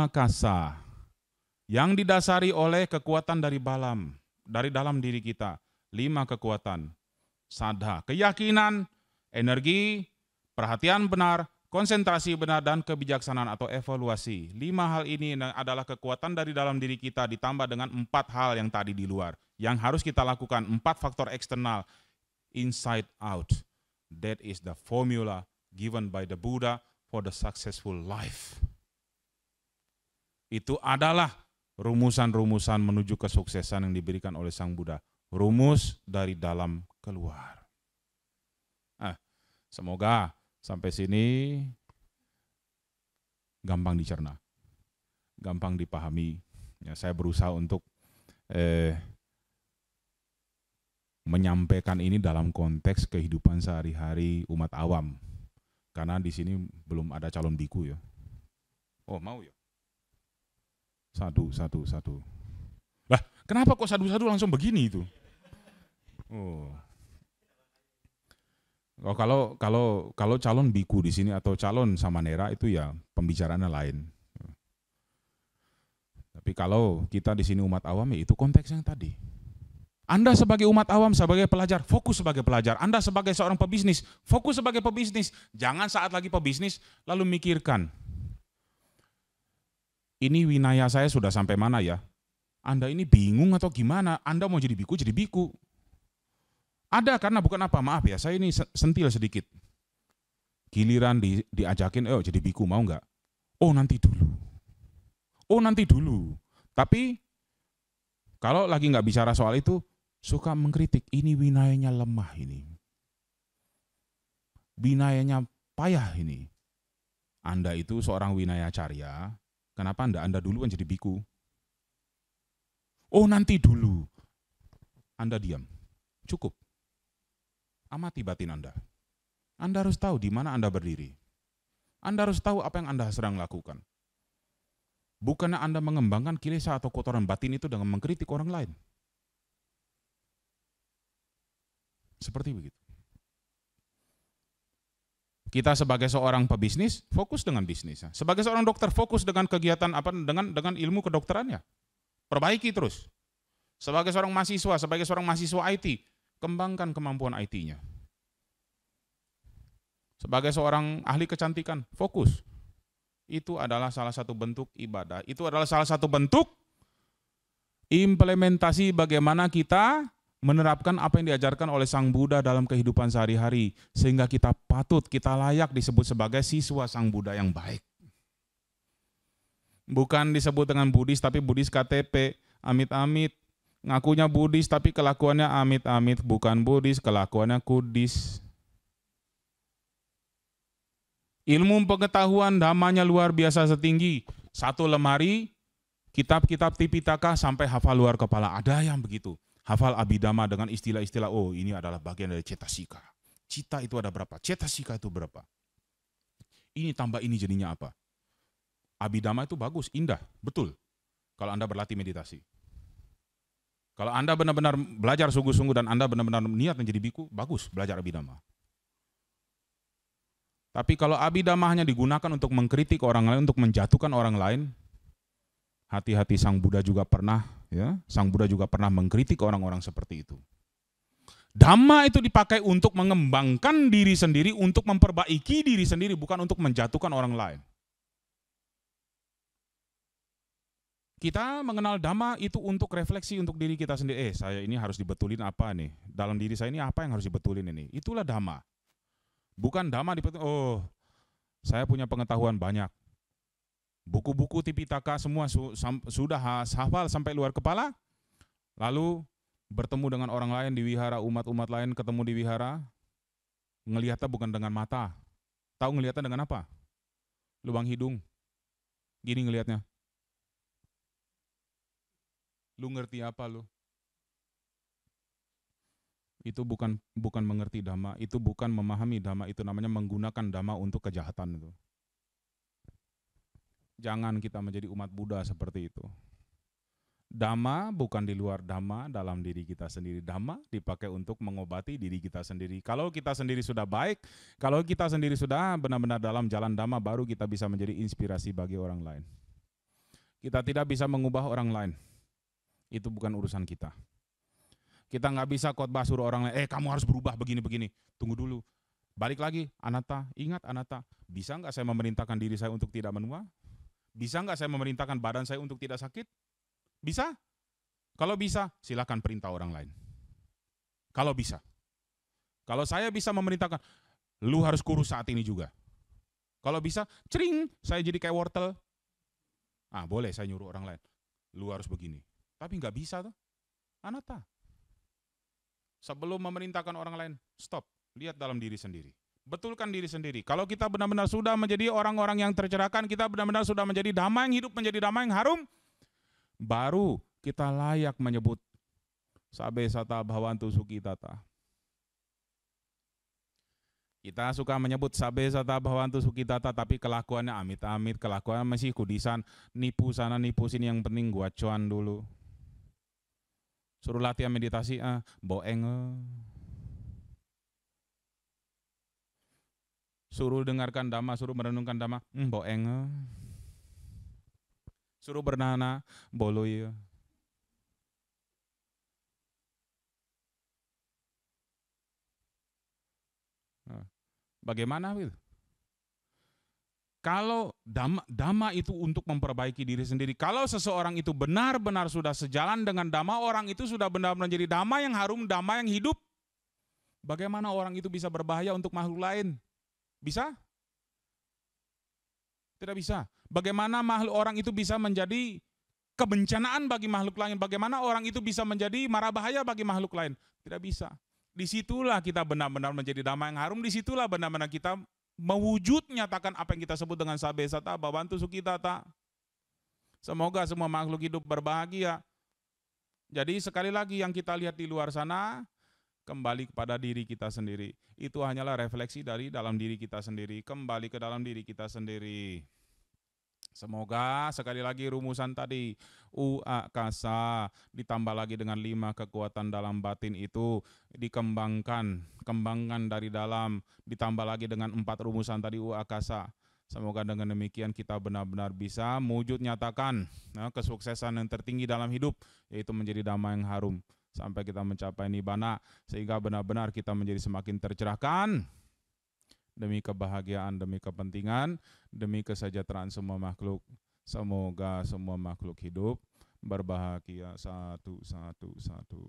akasa yang didasari oleh kekuatan dari dalam diri kita. 5 kekuatan. Sadha, keyakinan, energi, perhatian benar, konsentrasi benar, dan kebijaksanaan atau evaluasi. 5 hal ini adalah kekuatan dari dalam diri kita ditambah dengan 4 hal yang tadi di luar. Yang harus kita lakukan, 4 faktor eksternal, inside out. That is the formula given by the Buddha for the successful life. Itu adalah rumusan-rumusan menuju kesuksesan yang diberikan oleh Sang Buddha. Rumus dari dalam keluar. Semoga sampai sini gampang dicerna, gampang dipahami. Ya, saya berusaha untuk menyampaikan ini dalam konteks kehidupan sehari-hari umat awam. Karena di sini belum ada calon biku ya. Oh, mau ya? Satu. Lah, kenapa kok satu-satu langsung begini itu? Oh. Kalau calon biku di sini atau calon samanera itu ya pembicaraannya lain. Tapi kalau kita di sini umat awam ya itu konteksnya yang tadi. Anda sebagai umat awam, sebagai pelajar, fokus sebagai pelajar. Anda sebagai seorang pebisnis, fokus sebagai pebisnis. Jangan saat lagi pebisnis lalu mikirkan, ini winaya saya sudah sampai mana ya? Anda ini bingung atau gimana? Anda mau jadi biku, jadi biku. Ada karena bukan apa, maaf ya, saya ini sentil sedikit. Giliran diajakin, jadi biku mau nggak? Oh nanti dulu. Tapi kalau lagi nggak bicara soal itu, suka mengkritik, ini winayanya lemah ini. Winayanya payah ini. Anda itu seorang winaya carya, kenapa Anda duluan jadi biku? Oh nanti dulu. Anda diam, cukup. Amati batin Anda. Anda harus tahu di mana Anda berdiri. Anda harus tahu apa yang Anda sedang lakukan. Bukannya Anda mengembangkan kilesa atau kotoran batin itu dengan mengkritik orang lain. Seperti begitu. Kita sebagai seorang pebisnis, fokus dengan bisnisnya. Sebagai seorang dokter, fokus dengan kegiatan dengan ilmu kedokterannya. Perbaiki terus. Sebagai seorang mahasiswa IT, kembangkan kemampuan IT-nya. Sebagai seorang ahli kecantikan, fokus. Itu adalah salah satu bentuk ibadah. Itu adalah salah satu bentuk implementasi bagaimana kita menerapkan apa yang diajarkan oleh Sang Buddha dalam kehidupan sehari-hari. Sehingga kita layak disebut sebagai siswa Sang Buddha yang baik. Bukan disebut dengan Buddhis, tapi Buddhis KTP, amit-amit. Ngakunya Buddhis tapi kelakuannya amit-amit, bukan Buddhis, kelakuannya kudis. Ilmu pengetahuan dhammanya luar biasa setinggi. 1 lemari, kitab-kitab Tipitaka sampai hafal luar kepala. Ada yang begitu. Hafal Abhidhamma dengan istilah-istilah, oh ini adalah bagian dari cetasika. Cita itu ada berapa? Cetasika itu berapa? Ini tambah ini jadinya apa? Abhidhamma itu bagus, indah, betul. Kalau Anda berlatih meditasi. Kalau Anda benar-benar belajar sungguh-sungguh dan Anda benar-benar niat menjadi biku, bagus belajar Abhidhamma. Tapi kalau Abhidhamma hanya digunakan untuk mengkritik orang lain, untuk menjatuhkan orang lain, hati-hati, Sang Buddha juga pernah mengkritik orang-orang seperti itu. Dhamma itu dipakai untuk mengembangkan diri sendiri, untuk memperbaiki diri sendiri, bukan untuk menjatuhkan orang lain. Kita mengenal Dhamma itu untuk refleksi untuk diri kita sendiri. Saya ini harus dibetulin apa nih? Dalam diri saya ini apa yang harus dibetulin ini? Itulah Dhamma. Bukan Dhamma dibetulin, saya punya pengetahuan banyak. Buku-buku Tipitaka semua sudah hafal sampai luar kepala. Lalu bertemu dengan orang lain di wihara, umat-umat lain ketemu di wihara. Ngelihatnya bukan dengan mata. Tahu ngelihatnya dengan apa? Lubang hidung. Gini ngelihatnya. Lu ngerti apa lu? Itu bukan mengerti Dhamma, itu bukan memahami Dhamma, itu namanya menggunakan Dhamma untuk kejahatan itu. Jangan kita menjadi umat Buddha seperti itu. Dhamma bukan di luar Dhamma, dalam diri kita sendiri. Dhamma dipakai untuk mengobati diri kita sendiri. Kalau kita sendiri sudah baik, kalau kita sendiri sudah benar-benar dalam jalan Dhamma, baru kita bisa menjadi inspirasi bagi orang lain. Kita tidak bisa mengubah orang lain. Itu bukan urusan kita. Kita nggak bisa khotbah suruh orang lain, kamu harus berubah begini-begini. Tunggu dulu. Balik lagi, anatta, ingat anatta. Bisa nggak saya memerintahkan diri saya untuk tidak menua? Bisa nggak saya memerintahkan badan saya untuk tidak sakit? Bisa? Kalau bisa, silakan perintah orang lain. Kalau bisa. Kalau saya bisa memerintahkan, lu harus kurus saat ini juga. Kalau bisa, cering, saya jadi kayak wortel. Boleh saya nyuruh orang lain. Lu harus begini. Tapi nggak bisa tuh. Anatta. Sebelum memerintahkan orang lain, stop. Lihat dalam diri sendiri. Betulkan diri sendiri. Kalau kita benar-benar sudah menjadi orang-orang yang tercerahkan, kita benar-benar sudah menjadi damai yang hidup, menjadi damai yang harum, baru kita layak menyebut sabe sata bhavantu sukitata. Kita suka menyebut sabe sata bhavantu sukitata, tapi kelakuannya amit-amit, kelakuannya masih kudisan, nipu sana nipu sini, yang penting gua cuan dulu. Suruh latihan meditasi, boeng. Suruh dengarkan dhamma, suruh merenungkan dhamma, boeng. Suruh bernana, boloy. Bagaimana itu? Kalau dhamma itu untuk memperbaiki diri sendiri. Kalau seseorang itu benar-benar sudah sejalan dengan dhamma, orang itu sudah benar-benar menjadi dhamma yang harum, dhamma yang hidup. Bagaimana orang itu bisa berbahaya untuk makhluk lain? Bisa? Tidak bisa. Bagaimana makhluk orang itu bisa menjadi kebencanaan bagi makhluk lain? Bagaimana orang itu bisa menjadi mara bahaya bagi makhluk lain? Tidak bisa. Disitulah kita benar-benar menjadi dhamma yang harum, disitulah benar-benar kita mewujud nyatakan apa yang kita sebut dengan sabe sata bhavantu sukitata. Semoga semua makhluk hidup berbahagia. Jadi sekali lagi yang kita lihat di luar sana, kembali kepada diri kita sendiri. Itu hanyalah refleksi dari dalam diri kita sendiri. Kembali ke dalam diri kita sendiri. Semoga sekali lagi rumusan tadi uakasa ditambah lagi dengan 5 kekuatan dalam batin itu dikembangkan dari dalam, ditambah lagi dengan 4 rumusan tadi uakasa. Semoga dengan demikian kita benar-benar bisa wujud nyatakan kesuksesan yang tertinggi dalam hidup, yaitu menjadi dhamma yang harum sampai kita mencapai nibbana, sehingga benar-benar kita menjadi semakin tercerahkan demi kebahagiaan, demi kepentingan, demi kesejahteraan semua makhluk. Semoga semua makhluk hidup berbahagia. Satu, satu, satu.